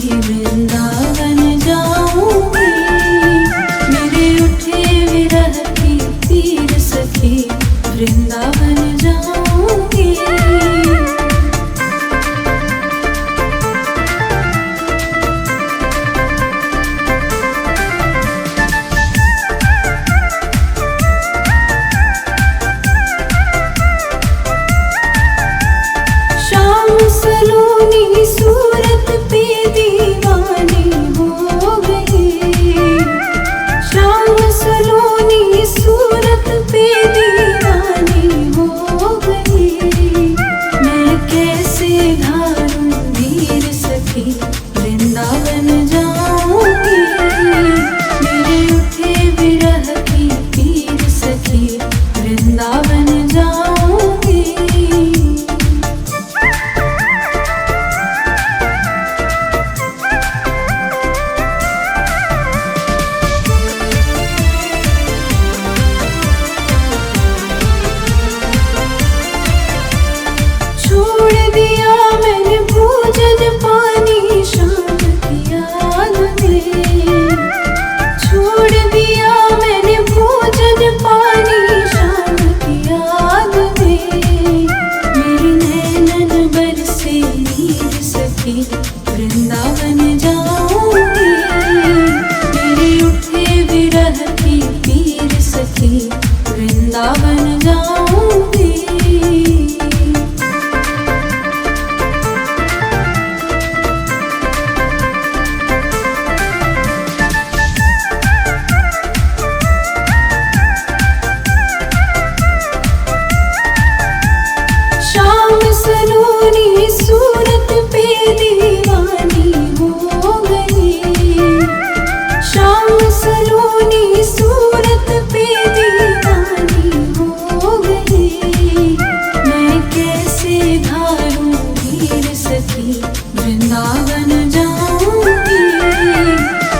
वृंदावन जाऊंगी, मेरे उठे विरह की पीर सखी वृंदावन जाऊंगी। शाम सलोनी सूरत पे दीवानी हो गई, शाम सलोनी सूरत पे दीवानी हो गई। मैं कैसे धारूं धीर सखी वृंदावन जाऊंगी, मेरे उठे विरह की पीर सखी वृंदावन जाऊंगी। छोड़ दिया मैंने भोजन पानी शाम की याद में, छोड़ दिया मैंने भोजन पानी शाम की याद में। मेरी नैनन बरसे नीर सखी वृंदावन जाऊंगी, मेरे उठे विरह की पीर सखी वृंदावन जाऊंगी। शाम सलोनी सूरत पे दीवानी हो गई, शाम सलोनी सूरत पे दीवानी हो गई। मैं कैसे धारूं धीर सखी वृंदावन जाऊंगी,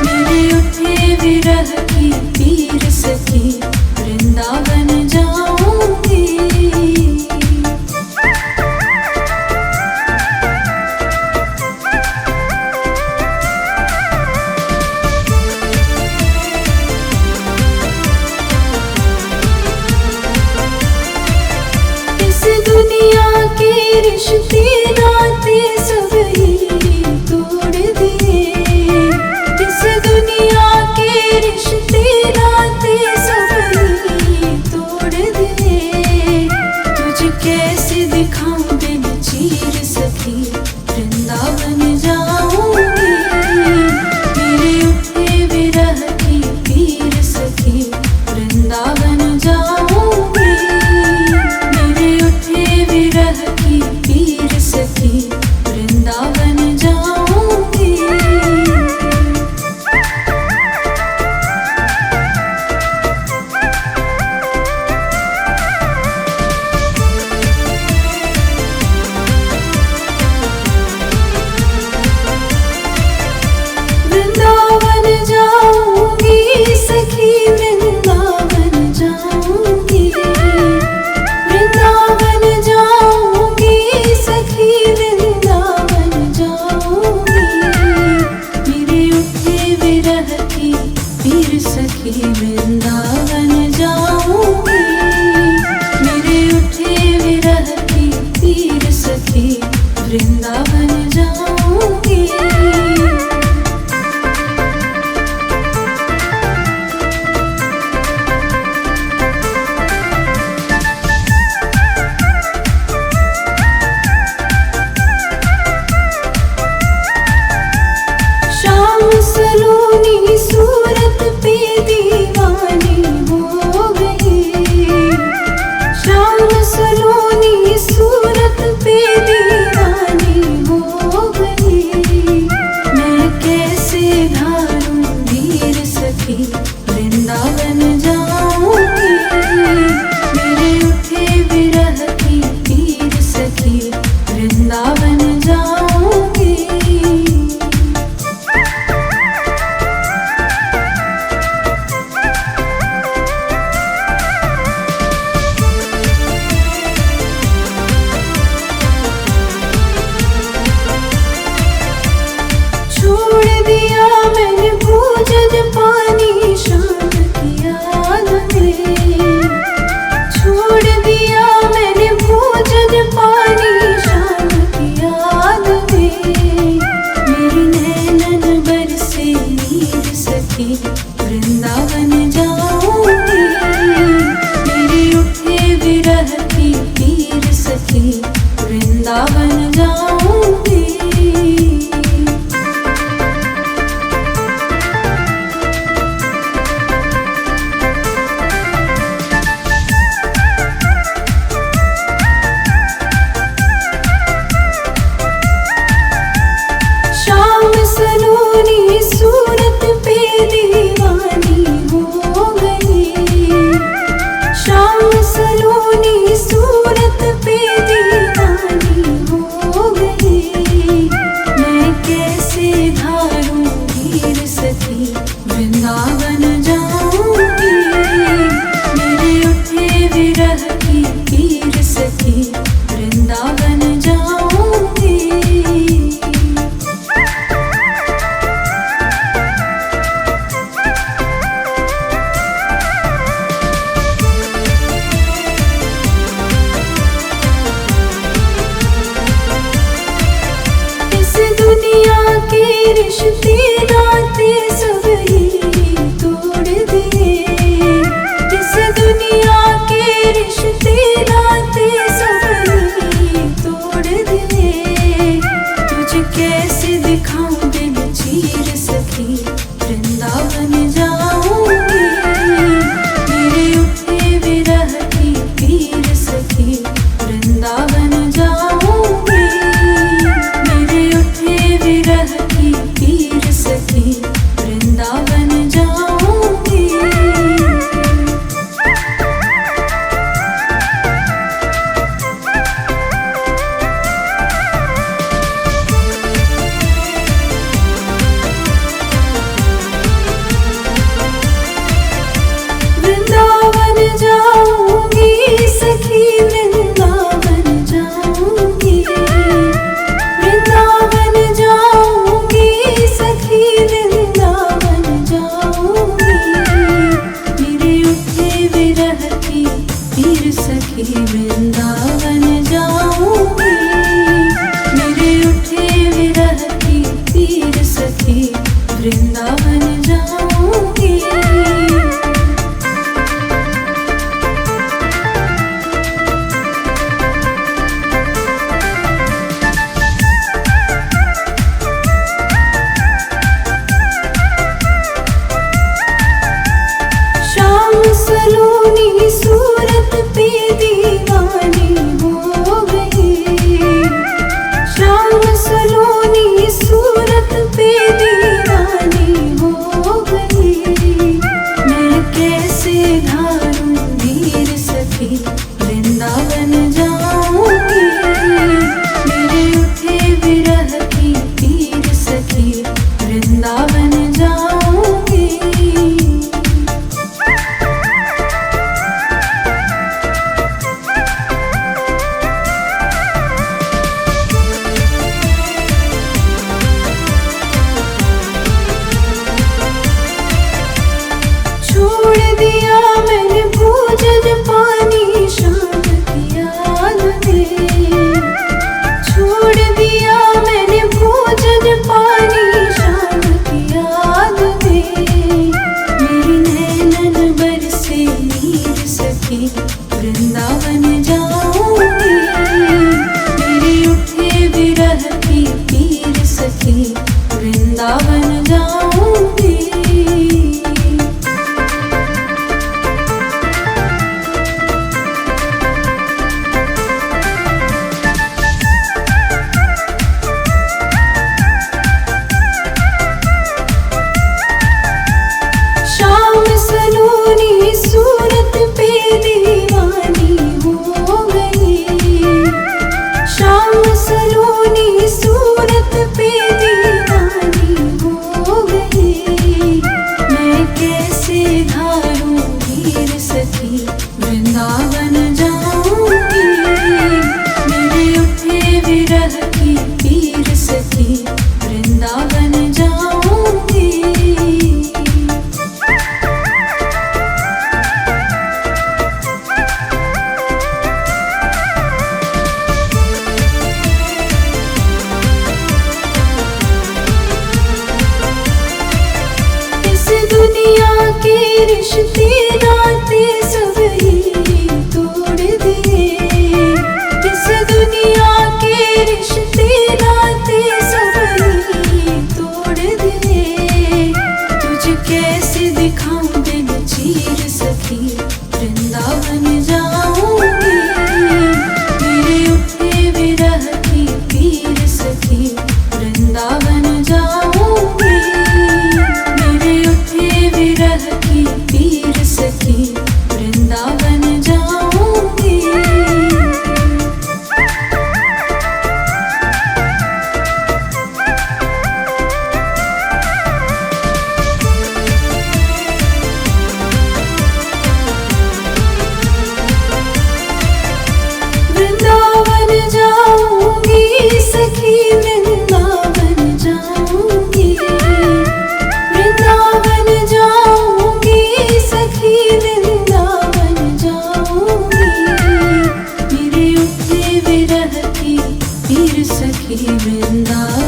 मेरे उठे विरह की पीर सखी वृंदावन जाऊंगी। इस दुनिया के रिश्ते नाते सब ही तोड़ दिए, इस दुनिया के रिश्ते नाते सब ही तोड़ दिए। तुझे कैसे दिखाऊं दिन चीर सखी वृंदावन जाऊंगी, मेरे उठे विरह की पीर सखी वृंदावन जाऊंगी, मेरे उठे विरह की पीर सखी वृंदावन जाऊंगी। वृंदावन जाऊंगी सखी वृंदावन जाऊंगी, वृंदावन जाऊंगी सखी वृंदावन जाऊंगी। मेरे उठे विरह की पीर सखी वृंदावन जाऊंगी, मेरे उठे विरह की पीर सखी वृंदावन जाऊंगी। शाम सलोनी सूरत पे दीवानी हो गई, शाम सलोनी सूरत पे दीवानी हो गई। मैं कैसे धारूं धीर सखी वृंदावन जाऊंगी, मेरे उठे विरह की पीर सखी वृंदावन जाऊंगी। पानी शाम की याद में। छोड़ दिया मैंने भोजन पानी शाम की याद में। मेरे नैनन बरसे नीर सखी वृंदावन जाऊंगी। मेरे उठे विरह की पीर सखी वृंदावन जाऊंगी। शाम सलोनी सूरत पे दीवानी हो गई। शाम सलोनी सूरत पे दीवानी हो गई। मैं कैसे धारूं वीर सखी वृंदावन जाऊंगी। मेरे उठे विरह की पीर सखी वृंदावन जाऊंगी। दुनिया के रिश्ते नाते सब ही तोड़ दिए। इस दुनिया के रिश्ते नाते सब ही तोड़ दिए। तुझे कैसे दिखाऊं दिल चीर सखी वृंदावन जाऊंगी। मेरे उठे विरह की पीर सखी वृंदावन जाऊंगी। मेरे उठे विरह की पीर सखी वृंदावन गंगा